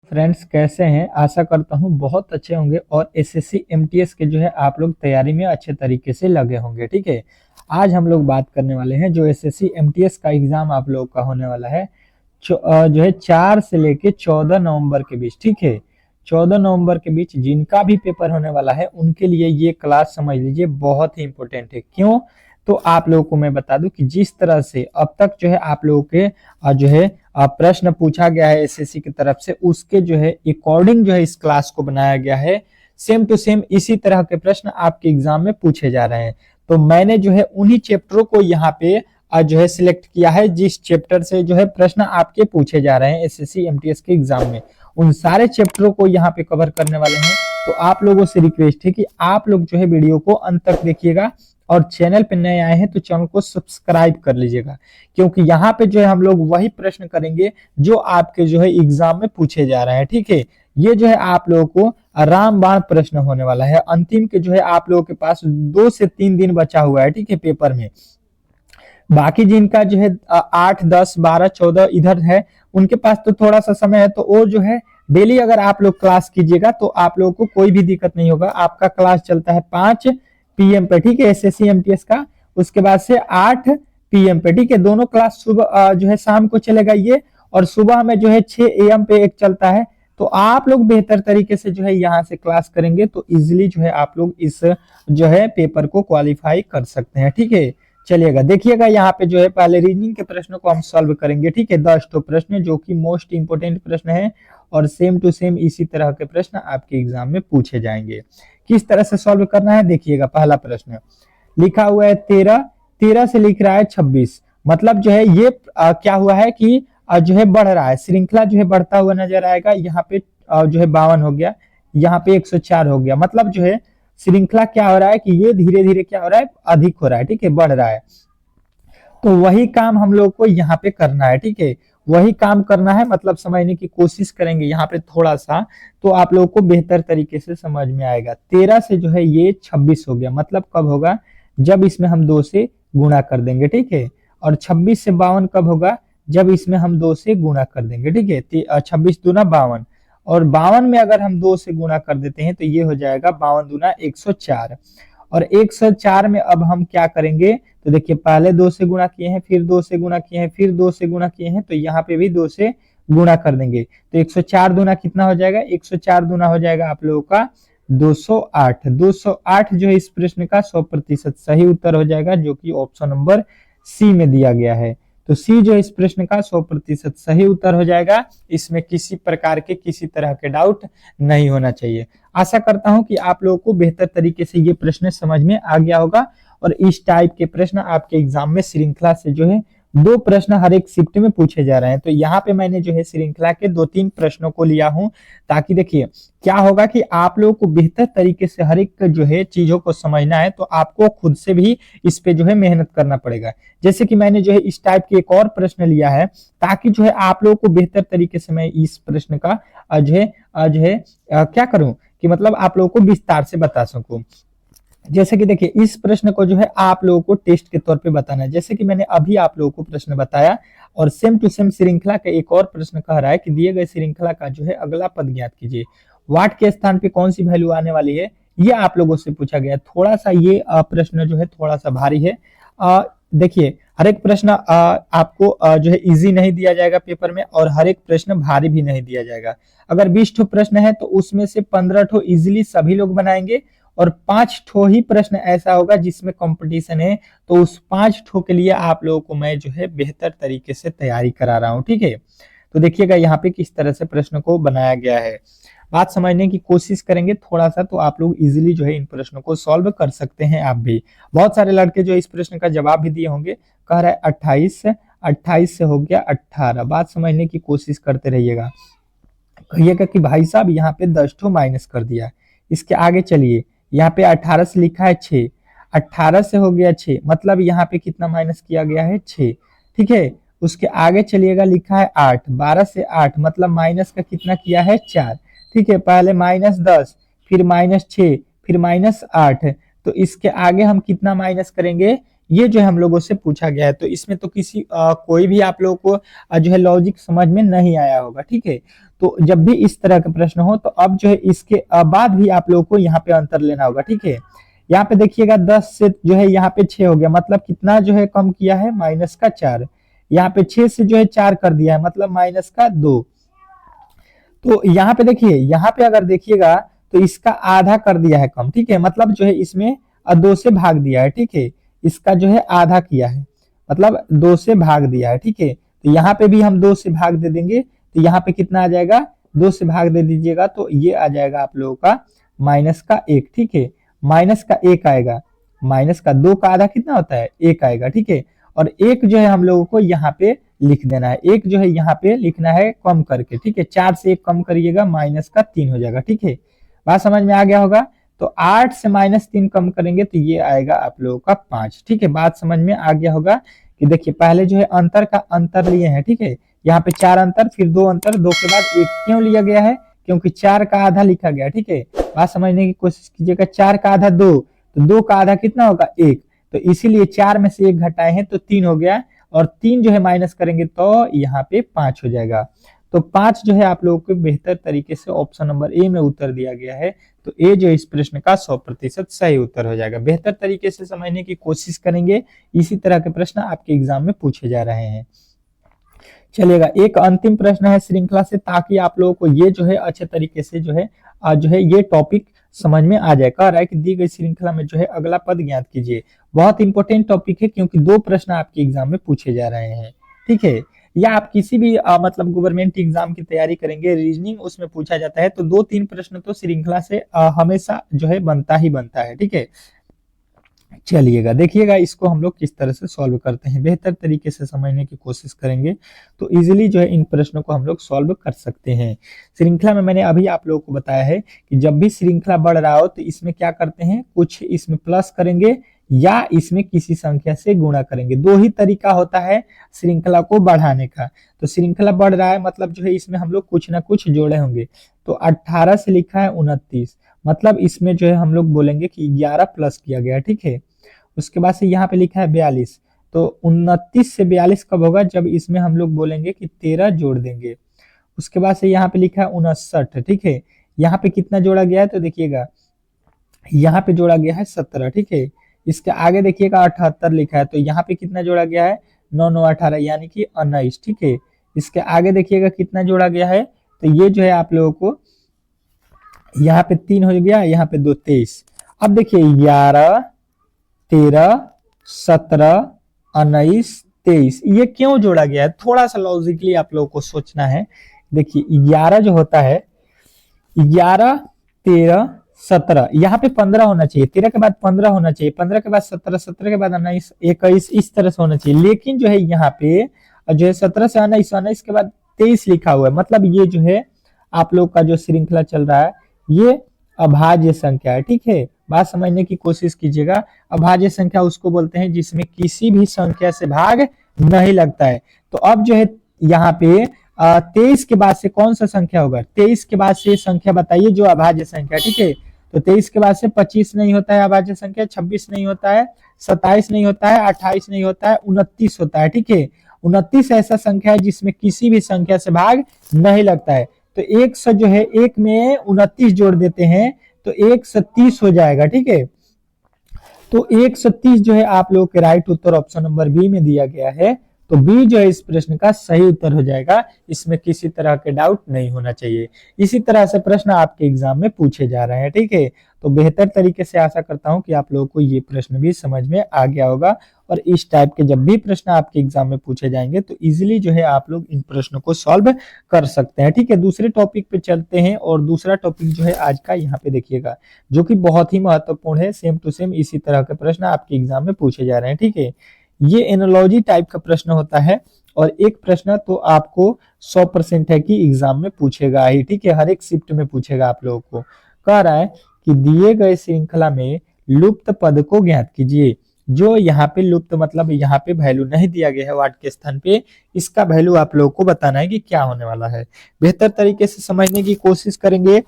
Friends कैसे हैं। आशा करता हूँ बहुत अच्छे होंगे और एसएससी एमटीएस के जो है आप लोग तैयारी में अच्छे तरीके से लगे होंगे। ठीक है, आज हम लोग बात करने वाले हैं जो एसएससी एमटीएस का एग्जाम आप लोग का होने वाला है जो है 4 से लेके 14 नवंबर के बीच। ठीक है, 14 नवंबर के बीच जिनका भी पेपर होने वाला है उनके लिए ये क्लास समझ लीजिए बहुत ही इंपॉर्टेंट है। क्यों? तो आप लोगों को मैं बता दूं कि जिस तरह से अब तक जो है आप लोगों के जो है प्रश्न पूछा गया है एसएससी की तरफ से, उसके जो है अकॉर्डिंग जो है इस क्लास को बनाया गया है। सेम टू सेम इसी तरह के प्रश्न आपके एग्जाम में पूछे जा रहे हैं। तो मैंने जो है उन्हीं चैप्टरों को यहाँ पे जो है सिलेक्ट किया है जिस चैप्टर से जो है प्रश्न आपके पूछे जा रहे हैं एसएससी एमटीएस के एग्जाम में। उन सारे चैप्टरों को यहाँ पे कवर करने वाले हैं। तो आप लोगों से रिक्वेस्ट है कि आप लोग जो है वीडियो को अंत तक देखिएगा और चैनल पे नए आए हैं तो चैनल को सब्सक्राइब कर लीजिएगा, क्योंकि यहाँ पे जो है हम लोग वही प्रश्न करेंगे जो आपके जो है एग्जाम में पूछे जा रहे हैं। ठीक है, ये जो है आप लोगों को रामबाण प्रश्न होने वाला है। अंतिम के जो है आप लोगों के पास 2 से 3 दिन बचा हुआ है। ठीक है, पेपर में बाकी जिनका जो है 8, 10, 12, 14 इधर है उनके पास तो थोड़ा सा समय है, तो वो जो है डेली अगर आप लोग क्लास कीजिएगा तो आप लोगों को कोई भी दिक्कत नहीं होगा। आपका क्लास चलता है 5 पीएम पे। ठीक है, एसएससी एमटीएस का उसके बाद से 8 पीएम पे। ठीक है, दोनों क्लास सुबह जो है शाम को चलेगा ये, और सुबह में जो है 6 एएम पे एक चलता है। तो आप लोग बेहतर तरीके से जो है यहाँ से क्लास करेंगे तो इजिली जो है आप लोग इस जो है पेपर को क्वालिफाई कर सकते हैं। ठीक है, चलिएगा देखिएगा यहाँ पे जो है पहले रीजनिंग के प्रश्नों को हम सॉल्व करेंगे। ठीक है, 10 तो प्रश्न जो कि मोस्ट इंपोर्टेंट प्रश्न है और सेम टू सेम इसी तरह के प्रश्न आपके एग्जाम में पूछे जाएंगे। किस तरह से सॉल्व करना है देखिएगा। पहला प्रश्न लिखा हुआ है 13, 13 से लिख रहा है 26, मतलब जो है ये क्या हुआ है कि जो है बढ़ रहा है, श्रृंखला जो है बढ़ता हुआ नजर आएगा। यहाँ पे जो है 52 हो गया, यहाँ पे 104 हो गया, मतलब जो है श्रृंखला क्या हो रहा है कि ये धीरे धीरे क्या हो रहा है, अधिक हो रहा है। ठीक है, बढ़ रहा है। तो वही काम हम लोग को यहाँ पे करना है। ठीक है, वही काम करना है, मतलब समझने की कोशिश करेंगे यहाँ पे थोड़ा सा, तो आप लोगों को बेहतर तरीके से समझ में आएगा। 13 से जो है ये 26 हो गया, मतलब कब होगा, जब इसमें हम 2 से गुणा कर देंगे। ठीक है, और 26 से 52 कब होगा, जब इसमें हम 2 से गुणा कर देंगे। ठीक है, 26 दूना 52, और 52 में अगर हम 2 से गुणा कर देते हैं तो ये हो जाएगा 52 दूना 104। और 104 में अब हम क्या करेंगे, तो देखिए पहले 2 से गुणा किए हैं, फिर 2 से गुणा किए हैं, फिर 2 से गुणा किए हैं, तो यहाँ पे भी 2 से गुणा कर देंगे। तो 104 दूना कितना हो जाएगा, 104 दूना हो जाएगा आप लोगों का 208। 208 जो है इस प्रश्न का 100% सही उत्तर हो जाएगा, जो कि ऑप्शन नंबर सी में दिया गया है। तो सी जो इस प्रश्न का 100% सही उत्तर हो जाएगा। इसमें किसी प्रकार के किसी तरह के डाउट नहीं होना चाहिए। आशा करता हूं कि आप लोगों को बेहतर तरीके से ये प्रश्न समझ में आ गया होगा, और इस टाइप के प्रश्न आपके एग्जाम में श्रृंखला से जो है 2 प्रश्न हर एक शिफ्ट में पूछे जा रहे हैं। तो यहाँ पे मैंने जो है श्रृंखला के 2-3 प्रश्नों को लिया हूं, ताकि देखिए क्या होगा कि आप लोगों को बेहतर तरीके से हर एक जो है चीजों को समझना है, तो आपको खुद से भी इस पे जो है मेहनत करना पड़ेगा। जैसे कि मैंने जो है इस टाइप के एक और प्रश्न लिया है, ताकि जो है आप लोगों को बेहतर तरीके से मैं इस प्रश्न का जो है क्या करूं कि मतलब आप लोगों को विस्तार से बता सकूं। जैसे कि देखिए इस प्रश्न को जो है आप लोगों को टेस्ट के तौर पे बताना है, जैसे कि मैंने अभी आप लोगों को प्रश्न बताया, और सेम टू सेम श्रृंखला का एक और प्रश्न कह रहा है कि दिए गए श्रृंखला का जो है अगला पद ज्ञात कीजिए। वाट के स्थान पे कौन सी वैल्यू आने वाली है, ये आप लोगों से पूछा गया। थोड़ा सा ये प्रश्न जो है थोड़ा सा भारी है। देखिए हर एक प्रश्न आपको जो है इजी नहीं दिया जाएगा पेपर में, और हर एक प्रश्न भारी भी नहीं दिया जाएगा। अगर 20 ठो प्रश्न है तो उसमें से 15 ठो इजिली सभी लोग बनाएंगे, और 5 ठो ही प्रश्न ऐसा होगा जिसमें कंपटीशन है, तो उस 5 ठो के लिए आप लोगों को मैं जो है बेहतर तरीके से तैयारी करा रहा हूं। ठीक है, तो देखिएगा यहाँ पे किस तरह से प्रश्न को बनाया गया है। बात समझने की कोशिश करेंगे थोड़ा सा, तो आप लोग इजीली जो है इन प्रश्नों को सॉल्व कर सकते हैं। आप भी बहुत सारे लड़के जो इस प्रश्न का जवाब भी दिए होंगे। कह रहा है 28, 28 से हो गया 18। बात समझने की कोशिश करते रहिएगा। कहिएगा कि भाई साहब यहाँ पे 10 ठो माइनस कर दिया। इसके आगे चलिए, यहाँ पे 18 से लिखा है 6, 18 से हो गया 6, मतलब यहाँ पे कितना माइनस किया गया है, 6। ठीक है, उसके आगे चलिएगा, लिखा है 8, 12 से 8, मतलब माइनस का कितना किया है, 4। ठीक है, पहले -10, फिर -6, फिर -8, तो इसके आगे हम कितना माइनस करेंगे, ये जो है हम लोगों से पूछा गया है। तो इसमें तो किसी कोई भी आप लोगों को जो है लॉजिक समझ में नहीं आया होगा, ठीक है। तो जब भी इस तरह के प्रश्न हो तो अब जो है इसके बाद भी आप लोगों को यहाँ पे अंतर लेना होगा, ठीक है। यहाँ पे देखिएगा 10 से जो है यहाँ पे 6 हो गया, मतलब कितना जो है कम किया है, माइनस का 4। यहाँ पे 6 से जो है 4 कर दिया है, मतलब माइनस का 2। तो यहाँ पे देखिए, यहाँ पे अगर देखिएगा तो इसका आधा कर दिया है कम, ठीक है, मतलब जो है इसमें 2 से भाग दिया है, ठीक है। इसका जो है आधा किया है, मतलब 2 से भाग दिया है, ठीक है। तो यहाँ पे भी हम 2 से भाग दे देंगे, तो यहाँ पे कितना आ जाएगा, 2 से भाग दे दीजिएगा तो ये आ जाएगा आप लोगों का माइनस का 1, ठीक है। माइनस का 1 आएगा, माइनस का 2 का आधा कितना होता है, 1 आएगा, ठीक है। और 1 जो है हम लोगों को यहाँ पे लिख देना है, 1 जो है यहाँ पे लिखना है कम करके, ठीक है। 4 से 1 कम करिएगा, माइनस का 3 हो जाएगा, ठीक है। बात समझ में आ गया होगा। तो 8 से -3 कम करेंगे तो ये आएगा आप लोगों का 5, ठीक है। बात समझ में आ गया होगा कि देखिए पहले जो है अंतर का अंतर लिए हैं, ठीक है। यहाँ पे 4 अंतर, फिर 2 अंतर, 2 के बाद 1 क्यों लिया गया है, क्योंकि 4 का आधा लिखा गया, ठीक है। बात समझने की कोशिश कीजिएगा, 4 का आधा 2, तो 2 का आधा कितना होगा, 1। तो इसीलिए 4 में से 1 घटाए हैं तो 3 हो गया, और 3 जो है माइनस करेंगे तो यहाँ पे 5 हो जाएगा। तो 5 जो है आप लोगों को बेहतर तरीके से ऑप्शन नंबर ए में उत्तर दिया गया है। तो ए जो इस प्रश्न का 100% सही उत्तर हो जाएगा। बेहतर तरीके से समझने की कोशिश करेंगे, इसी तरह के प्रश्न आपके एग्जाम में पूछे जा रहे हैं। चलिएगा, एक अंतिम प्रश्न है श्रृंखला से, ताकि आप लोगों को ये जो है अच्छे तरीके से जो है ये टॉपिक समझ में आ जाए। कह रहा है कि दी गई श्रृंखला में जो है अगला पद ज्ञात कीजिए। बहुत इंपॉर्टेंट टॉपिक है, क्योंकि 2 प्रश्न आपके एग्जाम में पूछे जा रहे हैं, ठीक है। या आप किसी भी मतलब गवर्नमेंट एग्जाम की तैयारी करेंगे, रीजनिंग उसमें पूछा जाता है, तो 2-3 प्रश्न तो श्रृंखला से हमेशा जो है बनता ही बनता है, ठीक है। चलिएगा, देखिएगा इसको हम लोग किस तरह से सॉल्व करते हैं, बेहतर तरीके से समझने की कोशिश करेंगे तो इजीली जो है इन प्रश्नों को हम लोग सॉल्व कर सकते हैं। श्रृंखला में मैंने अभी आप लोगों को बताया है कि जब भी श्रृंखला बढ़ रहा हो तो इसमें क्या करते हैं, कुछ इसमें प्लस करेंगे या इसमें किसी संख्या से गुणा करेंगे। 2 ही तरीका होता है श्रृंखला को बढ़ाने का। तो श्रृंखला बढ़ रहा है मतलब जो है इसमें हम लोग कुछ ना कुछ जोड़े होंगे। तो 18 से लिखा है 29, मतलब इसमें जो है हम लोग बोलेंगे कि 11 प्लस किया गया, ठीक है। उसके बाद से यहाँ पे लिखा है 42, तो 29 से 42 कब होगा, जब इसमें हम लोग बोलेंगे कि 13 जोड़ देंगे। उसके बाद से यहाँ पे लिखा है 59, ठीक है। यहाँ पे कितना जोड़ा गया है, तो देखिएगा यहाँ पे जोड़ा गया है 17, ठीक है। इसके आगे देखिएगा 78 लिखा है, तो यहाँ पे कितना जोड़ा गया है, 9 9 18, यानी कि 19, ठीक है। इसके आगे देखिएगा कितना जोड़ा गया है, तो ये जो है आप लोगों को यहाँ पे 3 हो गया, यहाँ पे 2 23। अब देखिए 11 13 17 19 23, ये क्यों जोड़ा गया है, थोड़ा सा लॉजिकली आप लोगों को सोचना है। देखिए 11 जो होता है, 11 13 17, यहाँ पे 15 होना चाहिए, 13 के बाद 15 होना चाहिए, 15 के बाद 17, 17 के बाद 19 21, इस तरह से होना चाहिए। लेकिन जो है यहाँ पे जो है 17 से 19, 19 के बाद 23 लिखा हुआ है, मतलब ये जो है आप लोग का जो श्रृंखला चल रहा है ये अभाज्य संख्या है, ठीक है। बात समझने की कोशिश कीजिएगा। अभाज्य संख्या उसको बोलते हैं जिसमें किसी भी संख्या से भाग नहीं लगता है। तो अब जो है यहाँ पे 23 के बाद से कौन सा संख्या होगा, 23 के बाद से संख्या बताइए जो अभाज्य संख्या, ठीक है। तो 23 के बाद से 25 नहीं होता है अभाज्य संख्या, 26 नहीं होता है, 27 नहीं होता है, 28 नहीं होता है, 29 होता है, ठीक है। 29 ऐसा संख्या है जिसमें किसी भी संख्या से भाग नहीं लगता है। तो 1 से जो है 1 में 29 जोड़ देते हैं तो 130 हो जाएगा, ठीक है। तो 130 जो है आप लोगों के राइट उत्तर ऑप्शन नंबर बी में दिया गया है। तो बी जो है इस प्रश्न का सही उत्तर हो जाएगा, इसमें किसी तरह के डाउट नहीं होना चाहिए। इसी तरह से प्रश्न आपके एग्जाम में पूछे जा रहे हैं, ठीक है। तो बेहतर तरीके से आशा करता हूं कि आप लोगों को ये प्रश्न भी समझ में आ गया होगा, और इस टाइप के जब भी प्रश्न आपके एग्जाम में पूछे जाएंगे तो इजीली जो है आप लोग इन प्रश्नों को सॉल्व कर सकते हैं, ठीक है। दूसरे टॉपिक पे चलते हैं, और दूसरा टॉपिक जो है आज का यहाँ पे देखिएगा, जो कि बहुत ही महत्वपूर्ण है। सेम टू सेम इसी तरह के प्रश्न आपके एग्जाम में पूछे जा रहे हैं, ठीक है। ये एनालॉजी टाइप का प्रश्न होता है, और एक प्रश्न तो आपको 100% है कि एग्जाम में पूछेगा ही, ठीक है। हर एक शिफ्ट में पूछेगा आप लोगों को। कह रहा है कि दिए गए श्रृंखला में लुप्त पद को ज्ञात कीजिए। जो यहाँ पे लुप्त मतलब यहाँ पे वैल्यू नहीं दिया गया है वाट के स्थान पे, इसका वैल्यू आप लोगों को बताना है कि क्या होने वाला है। बेहतर तरीके से समझने की कोशिश करेंगे,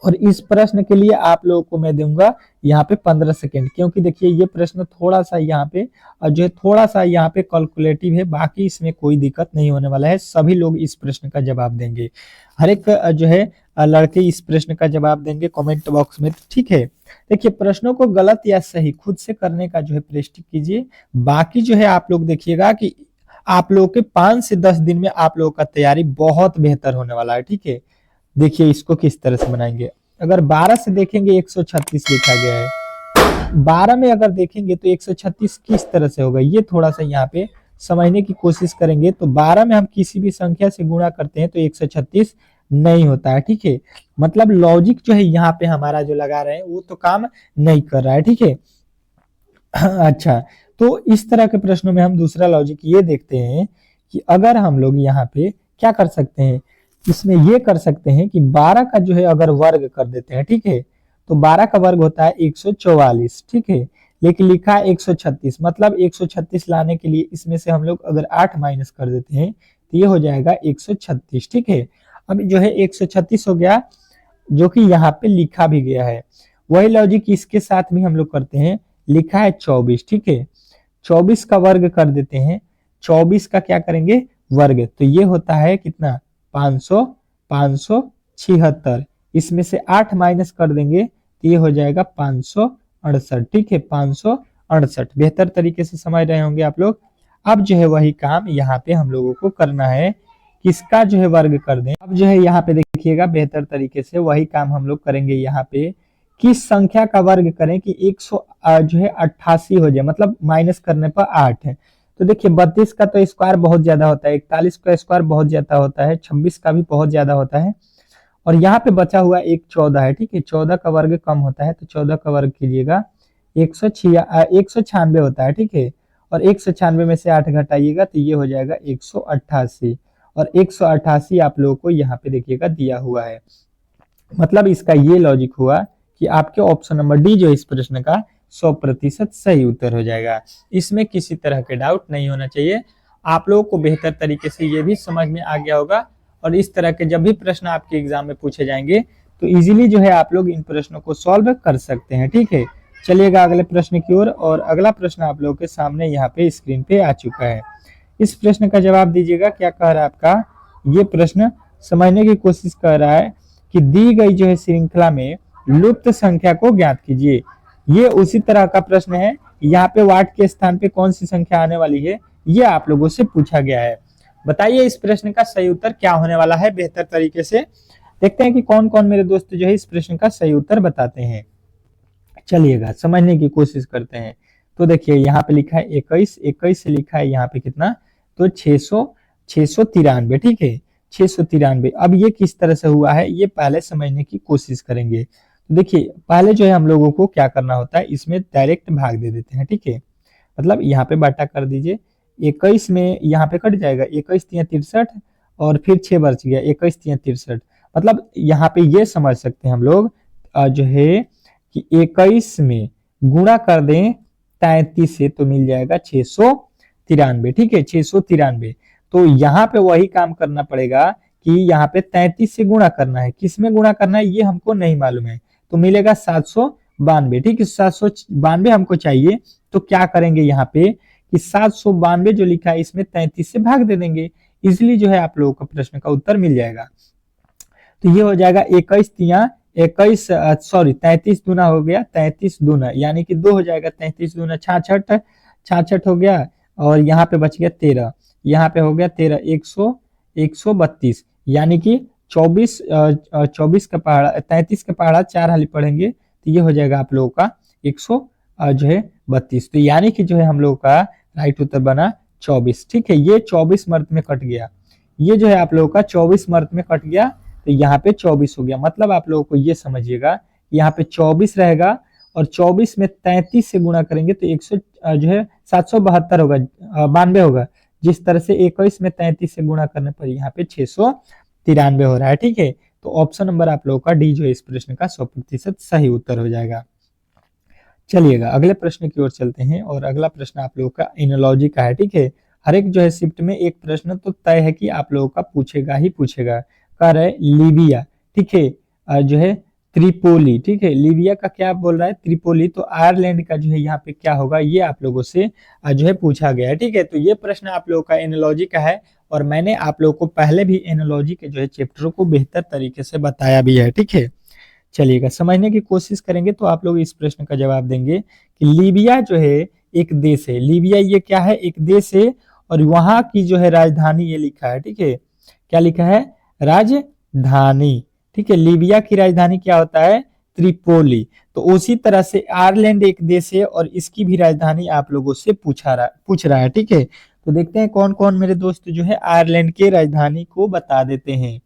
और इस प्रश्न के लिए आप लोगों को मैं दूंगा यहाँ पे 15 सेकेंड, क्योंकि देखिए ये प्रश्न थोड़ा सा यहाँ पे जो है थोड़ा सा यहाँ पे कैलकुलेटिव है, बाकी इसमें कोई दिक्कत नहीं होने वाला है, सभी लोग इस प्रश्न का जवाब देंगे। हर एक जो है लड़के इस प्रश्न का जवाब देंगे कमेंट बॉक्स में, ठीक है। देखिए प्रश्नों को गलत या सही खुद से करने का जो है प्रयास कीजिए, बाकी जो है आप लोग देखिएगा कि आप लोगों के 5 से 10 दिन में आप लोगों का तैयारी बहुत बेहतर होने वाला है, ठीक है। देखिए इसको किस तरह से बनाएंगे, अगर 12 से देखेंगे 136 लिखा गया है, 12 में अगर देखेंगे तो 136 किस तरह से होगा, ये थोड़ा सा यहाँ पे समझने की कोशिश करेंगे। तो 12 में हम किसी भी संख्या से गुणा करते हैं तो 136 नहीं होता है, ठीक है। मतलब लॉजिक जो है यहाँ पे हमारा जो लगा रहे हैं वो तो काम नहीं कर रहा है, ठीक है। अच्छा, तो इस तरह के प्रश्नों में हम दूसरा लॉजिक ये देखते हैं कि अगर हम लोग यहाँ पे क्या कर सकते हैं, इसमें ये कर सकते हैं कि 12 का जो है अगर वर्ग कर देते हैं, ठीक है, तो 12 का वर्ग होता है 144, ठीक है, लेकिन लिखा है 136, मतलब 136 लाने के लिए इसमें से हम लोग अगर 8 माइनस कर देते हैं तो ये हो जाएगा 136, ठीक है। अब जो है 136 हो गया, जो कि यहाँ पे लिखा भी गया है। वही लॉजिक इसके साथ भी हम लोग करते हैं, लिखा है 24, ठीक है, 24 का वर्ग कर देते हैं, 24 का क्या करेंगे वर्ग, तो ये होता है कितना 500, 576, इसमें से 8 माइनस कर देंगे तो ये हो जाएगा 568, ठीक है, 568। बेहतर तरीके से समझ रहे होंगे आप लोग। अब जो है वही काम यहाँ पे हम लोगों को करना है, किसका जो है वर्ग कर दें। अब जो है यहाँ पे देखिएगा बेहतर तरीके से वही काम हम लोग करेंगे, यहाँ पे किस संख्या का वर्ग करें कि 100 जो है 88 हो जाए, मतलब माइनस करने पर 8 है। तो देखिए 32 का तो स्क्वायर बहुत ज्यादा होता है, 41 का स्क्वायर बहुत ज्यादा होता है, 26 का भी बहुत ज्यादा होता है, और यहाँ पे बचा हुआ एक 14 है, ठीक है, 14 का वर्ग कम होता है तो 14 का वर्ग कीजिएगा 196 होता है, ठीक है, और 196 में से 8 घटाइएगा तो ये हो जाएगा 188, और 188 आप लोगों को यहाँ पे देखिएगा दिया हुआ है। मतलब इसका ये लॉजिक हुआ कि आपके ऑप्शन नंबर डी जो इस प्रश्न का 100% सही उत्तर हो जाएगा। इसमें किसी तरह के डाउट नहीं होना चाहिए। आप लोगों को बेहतर तरीके से ये भी समझ में आ गया होगा, और इस तरह के जब भी प्रश्न आपके एग्जाम में पूछे जाएंगे तो इजीली जो है आप लोग इन प्रश्नों को सॉल्व कर सकते हैं, ठीक है। चलिएगा अगले प्रश्न की ओर, और अगला प्रश्न आप लोगों के सामने यहाँ पे स्क्रीन पे आ चुका है। इस प्रश्न का जवाब दीजिएगा, क्या कह रहा है आपका ये प्रश्न, समझने की कोशिश कर रहा है कि दी गई जो है श्रृंखला में लुप्त संख्या को ज्ञात कीजिए। ये उसी तरह का प्रश्न है, यहाँ पे वाट के स्थान पे कौन सी संख्या आने वाली है ये आप लोगों से पूछा गया है। बताइए इस प्रश्न का सही उत्तर क्या होने वाला है, बेहतर तरीके से देखते हैं कि कौन कौन मेरे दोस्त जो है इस प्रश्न का सही उत्तर बताते हैं। चलिएगा समझने की कोशिश करते हैं। तो देखिए यहाँ पे लिखा है 21, 21 से लिखा है यहाँ पे कितना, तो 693, ठीक है, 693। अब ये किस तरह से हुआ है ये पहले समझने की कोशिश करेंगे। तो देखिए पहले जो है हम लोगों को क्या करना होता है, इसमें डायरेक्ट भाग दे देते हैं, ठीक है, मतलब यहाँ पे बाटा कर दीजिए, 21 में यहाँ पे कट जाएगा, 21 तिया 63, और फिर 6 बच गया, 21 तिया 63। मतलब यहाँ पे ये समझ सकते हैं हम लोग जो है कि 21 में गुणा कर दें 33 से तो मिल जाएगा 693, ठीक है, 693। तो यहाँ पे वही काम करना पड़ेगा कि यहाँ पे 33 से गुणा करना है, किस में गुणा करना है ये हमको नहीं मालूम है, तो मिलेगा 792, ठीक है, 792 हमको चाहिए। तो क्या करेंगे यहाँ पे कि 792 जो लिखा है इसमें 33 से भाग दे देंगे, इसलिए जो है आप लोगों का प्रश्न का उत्तर मिल जाएगा। तो ये हो जाएगा 21 तिया 21, सॉरी 33 दूना हो गया, 33 दूना यानी कि 2 हो जाएगा, 33 दूना 66, 66 हो गया, और यहाँ पे बच गया 13, यहाँ पे हो गया 13, 132, यानी कि 24, 24 का पहाड़ा 33 का पहाड़ा 4 हाली पढ़ेंगे तो ये हो जाएगा आप लोगों का 100 जो है 32। तो यानी कि जो है हम लोगों का राइट उत्तर बना 24, ठीक है। ये 24 मर्द में कट गया, ये जो है आप लोगों का 24 मर्द में कट गया, तो यहाँ पे 24 हो गया। मतलब आप लोगों को ये समझिएगा यहाँ पे 24 रहेगा, और 24 में 33 से गुणा करेंगे तो 100 जो है 772 होगा, 92 होगा। जिस तरह से 21 में 33 से गुणा करने पर यहाँ पे 693 हो रहा है, ठीक है। तो ऑप्शन नंबर आप लोगों का डी जो है इस प्रश्न का 100% सही उत्तर हो जाएगा। चलिएगा अगले प्रश्न की ओर चलते हैं, और अगला प्रश्न आप लोगों का एनालॉजी का है, ठीक है। हर एक जो है शिफ्ट में एक प्रश्न तो तय है कि आप लोगों का पूछेगा ही पूछेगा। कह रहे लीबिया, ठीक है, जो है त्रिपोली, ठीक है। लीबिया का क्या बोल रहा है, त्रिपोली। तो आयरलैंड का जो है यहाँ पे क्या होगा, ये आप लोगों से जो है पूछा गया है, ठीक है। तो ये प्रश्न आप लोगों का एनोलॉजी का है और मैंने आप लोगों को पहले भी एनोलॉजी के जो है चैप्टरों को बेहतर तरीके से बताया भी है, ठीक है। चलिएगा, समझने की कोशिश करेंगे तो आप लोग इस प्रश्न का जवाब देंगे कि लीबिया जो है एक देश है। लीबिया ये क्या है, एक देश है और वहां की जो है राजधानी ये लिखा है, ठीक है। क्या लिखा है, राजधानी, ठीक है। लीबिया की राजधानी क्या होता है, त्रिपोली। तो उसी तरह से आयरलैंड एक देश है और इसकी भी राजधानी आप लोगों से पूछ रहा है, ठीक है। तो देखते हैं कौन कौन मेरे दोस्त जो है आयरलैंड की राजधानी को बता देते हैं।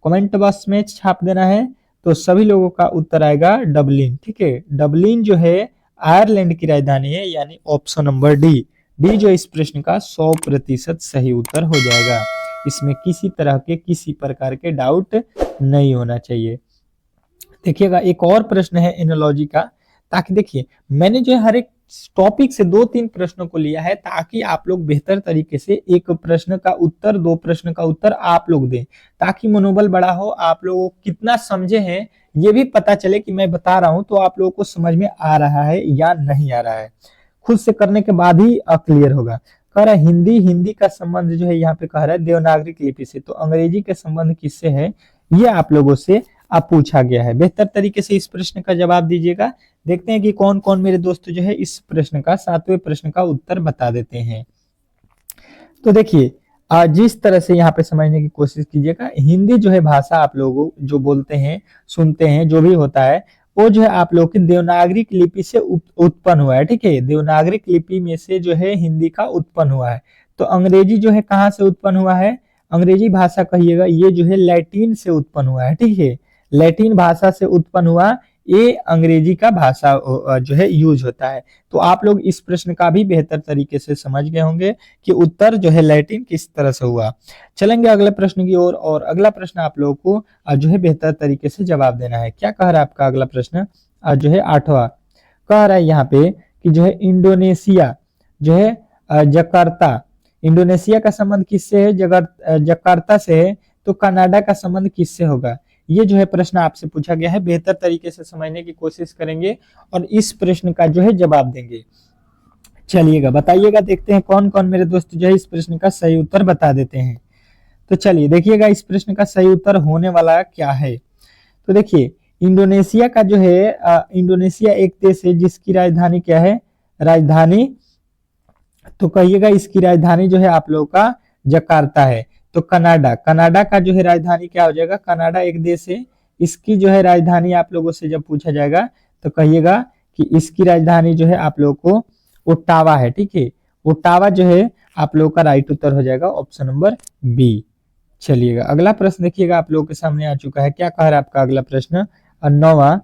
कमेंट बॉक्स में छाप देना है। तो सभी लोगों का उत्तर आएगा डबलिन, ठीक है। डबलिन जो है आयरलैंड की राजधानी है, यानी ऑप्शन नंबर डी। डी जो इस प्रश्न का 100% सही उत्तर हो जाएगा। इसमें किसी तरह के किसी प्रकार के डाउट नहीं होना चाहिए। देखिएगा, एक और प्रश्न है एनोलॉजी का, ताकि देखिए मैंने जो है हर एक टॉपिक से 2-3 प्रश्नों को लिया है ताकि आप लोग बेहतर तरीके से एक प्रश्न का उत्तर, 2 प्रश्न का उत्तर आप लोग दें, ताकि मनोबल बढ़ा हो। आप लोगों को कितना समझे हैं ये भी पता चले कि मैं बता रहा हूं तो आप लोगों को समझ में आ रहा है या नहीं आ रहा है। खुद से करने के बाद ही क्लियर होगा। कह रहा है हिंदी, हिंदी का संबंध जो है यहाँ पे कह रहा है देवनागरी लिपि से, तो अंग्रेजी के संबंध किससे है, ये आप लोगों से अब पूछा गया है। बेहतर तरीके से इस प्रश्न का जवाब दीजिएगा। देखते हैं कि कौन कौन मेरे दोस्त जो है इस प्रश्न का, 7वें प्रश्न का उत्तर बता देते हैं। तो देखिए, जिस तरह से यहाँ पे समझने की कोशिश कीजिएगा, हिंदी जो है भाषा आप लोग जो बोलते हैं, सुनते हैं, जो भी होता है वो जो है आप लोग की देवनागरी लिपि से उत्पन्न हुआ है, ठीक है। देवनागरी लिपि में से जो है हिंदी का उत्पन्न हुआ है। तो अंग्रेजी जो है कहाँ से उत्पन्न हुआ है, अंग्रेजी भाषा कहिएगा, ये जो है लैटिन से उत्पन्न हुआ है, ठीक है। लैटिन भाषा से उत्पन्न हुआ, ये अंग्रेजी का भाषा जो है यूज होता है। तो आप लोग इस प्रश्न का भी बेहतर तरीके से समझ गए होंगे कि उत्तर जो है लैटिन किस तरह से हुआ। चलेंगे अगले प्रश्न की ओर, और अगला प्रश्न आप लोगों को जो है बेहतर तरीके से जवाब देना है। क्या कह रहा है आपका अगला प्रश्न, जो है 8वां, कह रहा है यहाँ पे कि जो है इंडोनेशिया जो है जकार्ता, इंडोनेशिया का संबंध किससे है, जकार्ता से है। तो कनाडा का संबंध किससे होगा, ये जो है प्रश्न आपसे पूछा गया है। बेहतर तरीके से समझने की कोशिश करेंगे और इस प्रश्न का जो है जवाब देंगे। चलिएगा, बताइएगा, देखते हैं कौन कौन मेरे दोस्त जो है इस प्रश्न का सही उत्तर बता देते हैं। तो चलिए देखिएगा, इस प्रश्न का सही उत्तर होने वाला क्या है। तो देखिए, इंडोनेशिया का जो है इंडोनेशिया एक देश है जिसकी राजधानी क्या है, राजधानी, तो कहिएगा इसकी राजधानी जो है आप लोगों का जकार्ता है। तो कनाडा, कनाडा का जो है राजधानी क्या हो जाएगा, कनाडा एक देश है, इसकी जो है राजधानी आप लोगों से जब पूछा जाएगा तो कहिएगा कि इसकी राजधानी जो है आप लोगों को ओटावा है, ठीक है। ओटावा जो है आप लोगों का राइट उत्तर हो जाएगा, ऑप्शन नंबर बी। चलिएगा, अगला प्रश्न देखिएगा आप लोगों के सामने आ चुका है। क्या कह रहा है आपका अगला प्रश्न, 9वां,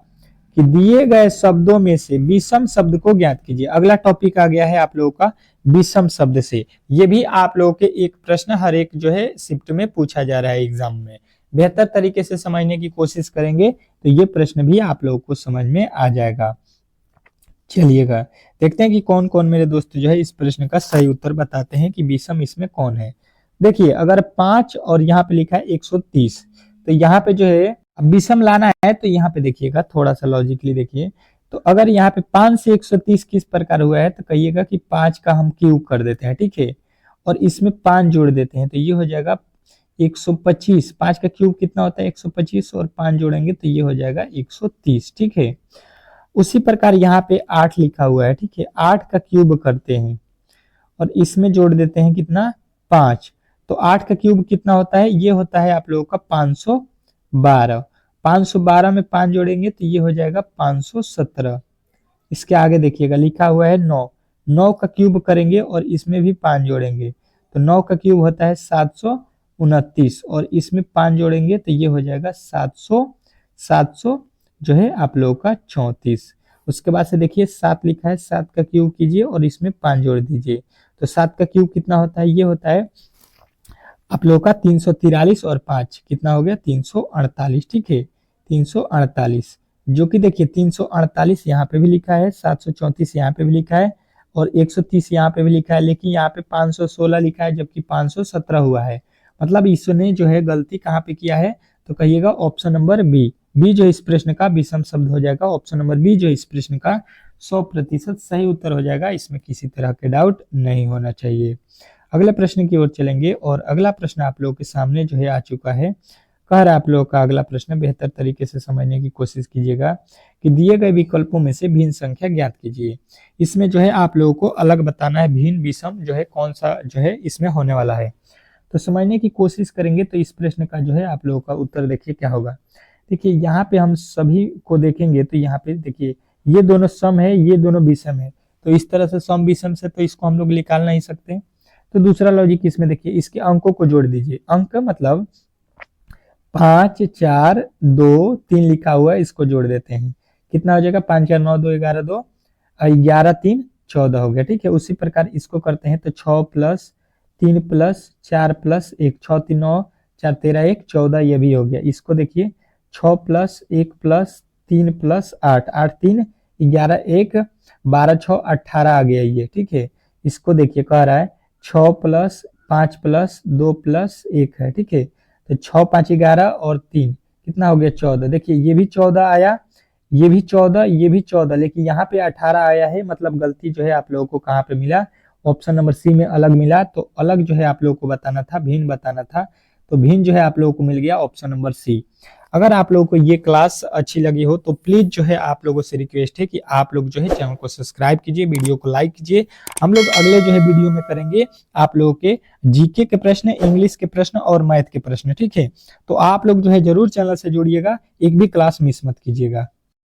कि दिए गए शब्दों में से विषम शब्द को ज्ञात कीजिए। अगला टॉपिक आ गया है आप लोगों का विषम शब्द से। ये भी आप लोगों के एक प्रश्न हर एक जो है शिफ्ट में पूछा जा रहा है एग्जाम में। बेहतर तरीके से समझने की कोशिश करेंगे तो ये प्रश्न भी आप लोगों को समझ में आ जाएगा। चलिएगा, देखते हैं कि कौन कौन मेरे दोस्त जो है इस प्रश्न का सही उत्तर बताते हैं कि विषम इसमें कौन है। देखिए, अगर 5 और यहाँ पे लिखा है 130, तो यहाँ पे जो है विषम लाना है तो यहाँ पे देखिएगा, थोड़ा सा लॉजिकली देखिए। तो अगर यहाँ पे 5 से 130 किस प्रकार हुआ है, तो कहिएगा कि 5 का हम क्यूब कर देते हैं, ठीक है, और इसमें 5 जोड़ देते हैं तो ये हो जाएगा 125। 5 का क्यूब कितना होता है, 125, और 5 जोड़ेंगे तो ये हो जाएगा 130, ठीक है। उसी प्रकार यहाँ पे 8 लिखा हुआ है, ठीक है, 8 का क्यूब करते हैं और इसमें जोड़ देते हैं कितना, 5। तो 8 का क्यूब कितना होता है, ये होता है आप लोगों का 512। 512 में 5 जोड़ेंगे तो ये हो जाएगा 517। इसके आगे देखिएगा लिखा हुआ है 9। 9 का क्यूब करेंगे और इसमें भी 5 जोड़ेंगे तो 9 का क्यूब होता है 729, और इसमें 5 जोड़ेंगे तो ये हो जाएगा 700 जो है आप लोगों का 34। उसके बाद से देखिए 7 लिखा है, 7 का क्यूब कीजिए और इसमें 5 जोड़ दीजिए तो 7 का क्यूब कितना होता है, ये होता है आप लोगों का 343, और 5 कितना हो गया 348, ठीक है, 348। जो कि देखिए 348 यहाँ पे भी लिखा है, 734 यहाँ पे भी लिखा है और 130 यहाँ पे भी लिखा है, लेकिन यहाँ पे 516 लिखा है जबकि 517 हुआ है। मतलब इसने जो है गलती कहाँ पे किया है, तो कहिएगा ऑप्शन नंबर बी, बी जो इस प्रश्न का विषम शब्द हो जाएगा। ऑप्शन नंबर बी जो इस प्रश्न का 100% सही उत्तर हो जाएगा। इसमें किसी तरह के डाउट नहीं होना चाहिए। अगले प्रश्न की ओर चलेंगे और अगला प्रश्न आप लोगों के सामने जो है आ चुका है। कह रहा है आप लोगों का अगला प्रश्न, बेहतर तरीके से समझने की कोशिश कीजिएगा कि दिए गए विकल्पों में से भिन्न संख्या ज्ञात कीजिए। इसमें जो है आप लोगों को अलग बताना है, भिन्न विषम जो है कौन सा जो है इसमें होने वाला है। तो समझने की कोशिश करेंगे तो इस प्रश्न का जो है आप लोगों का उत्तर देखिए क्या होगा। देखिए यहाँ पे हम सभी को देखेंगे तो यहाँ पे देखिए ये दोनों सम है, ये दोनों विषम है। तो इस तरह से सम विषम से तो इसको हम लोग निकाल नहीं सकते। तो दूसरा लॉजिक इसमें देखिए, इसके अंकों को जोड़ दीजिए। अंक मतलब 5 4 2 3 लिखा हुआ है, इसको जोड़ देते हैं। कितना हो जाएगा? 5 4 9 2 11 2 11 3 14 हो गया। ठीक है, उसी प्रकार इसको करते हैं तो 6 प्लस 3 प्लस 4 प्लस 1, 6 3 9 4 13 1 14, ये भी हो गया। इसको देखिए 6 प्लस 1 प्लस 3 प्लस 8 8 3 11 1 12 6 18 आ गया ये। ठीक है, इसको देखिए कह रहा है 6 प्लस 5 प्लस 2 प्लस 1 है। ठीक है, तो 6 5 11 और 3 कितना हो गया? 14। देखिए ये भी 14 आया, ये भी 14, ये भी 14, लेकिन यहाँ पे 18 आया है। मतलब गलती जो है आप लोगों को कहाँ पे मिला? ऑप्शन नंबर सी में अलग मिला। तो अलग जो है आप लोगों को बताना था, भिन्न बताना था। तो भिन्न जो है आप लोगों को मिल गया ऑप्शन नंबर सी। अगर आप लोगों को ये क्लास अच्छी लगी हो तो प्लीज जो है आप लोगों से रिक्वेस्ट है कि आप लोग जो है चैनल को सब्सक्राइब कीजिए, वीडियो को लाइक कीजिए। हम लोग अगले जो है वीडियो में करेंगे आप लोगों के जीके के प्रश्न, इंग्लिश के प्रश्न और मैथ के प्रश्न। ठीक है, तो आप लोग जो है जरूर चैनल से जुड़िएगा, एक भी क्लास मिस मत कीजिएगा।